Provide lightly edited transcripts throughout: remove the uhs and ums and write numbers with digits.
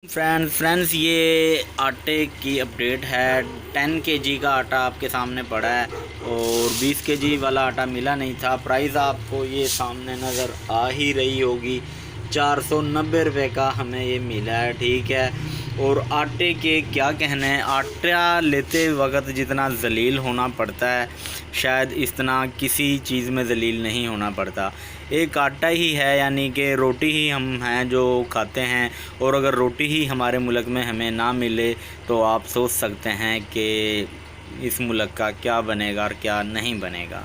Friends ये आटे की अपडेट है। 10 kg का आटा आपके सामने पड़ा है और 20 kg वाला आटा मिला नहीं था। प्राइस आपको ये सामने नज़र आ ही रही होगी। 490 रुपये का हमें ये मिला है, ठीक है। और आटे के क्या कहने हैं, आटा लेते वक्त जितना ज़लील होना पड़ता है शायद इतना किसी चीज़ में ज़लील नहीं होना पड़ता। एक आटा ही है, यानी कि रोटी ही हम हैं जो खाते हैं, और अगर रोटी ही हमारे मुल्क में हमें ना मिले तो आप सोच सकते हैं कि इस मुल्क का क्या बनेगा और क्या नहीं बनेगा।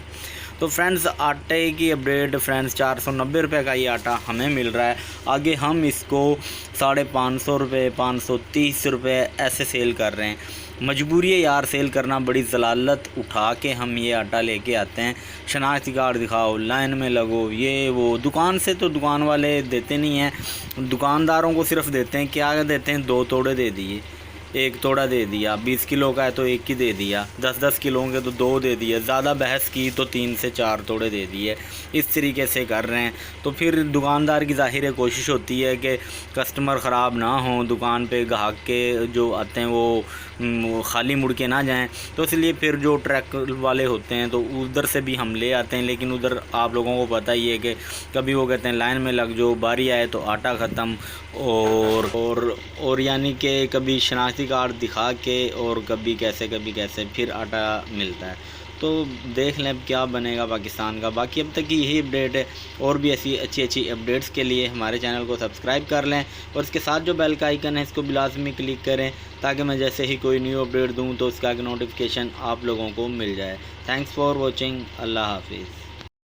तो फ्रेंड्स आटे की अपडेट फ्रेंड्स 490 रुपये का ये आटा हमें मिल रहा है। आगे हम इसको 550 रुपये 530 रुपये ऐसे सेल कर रहे हैं। मजबूरी है यार, सेल करना बड़ी ज़लालत उठा के हम ये आटा लेके आते हैं। शनाख्ती कार्ड दिखाओ, लाइन में लगो, ये वो। दुकान से तो दुकान वाले देते नहीं हैं, दुकानदारों को सिर्फ देते हैं, क्या देते हैं, 2 तोड़े दे दिए, 1 तोड़ा दे दिया। 20 किलो का है तो 1 ही दे दिया, 10-10 किलो के तो 2 दे दिए, ज़्यादा बहस की तो 3 से 4 तोड़े दे दिए। इस तरीके से कर रहे हैं। तो फिर दुकानदार की ज़ाहिर कोशिश होती है कि कस्टमर ख़राब ना हो, दुकान पे ग्राहक के जो आते हैं वो खाली मुड़ के ना जाएं। तो इसलिए फिर जो ट्रक वाले होते हैं तो उधर से भी हम ले आते हैं। लेकिन उधर आप लोगों को पता ही है कि कभी वो कहते हैं लाइन में लग जाओ, बारी आए तो आटा ख़त्म, और यानी कि कभी शनाख्ती कार्ड दिखा के और कभी कैसे फिर आटा मिलता है। तो देख लें अब क्या बनेगा पाकिस्तान का। बाकी अब तक की यही अपडेट है, और भी ऐसी अच्छी अपडेट्स के लिए हमारे चैनल को सब्सक्राइब कर लें और इसके साथ जो बेल का आइकन है इसको भी लाजमी क्लिक करें, ताकि मैं जैसे ही कोई न्यू अपडेट दूं तो उसका नोटिफिकेशन आप लोगों को मिल जाए। Thanks for watching. अल्लाह हाफिज़।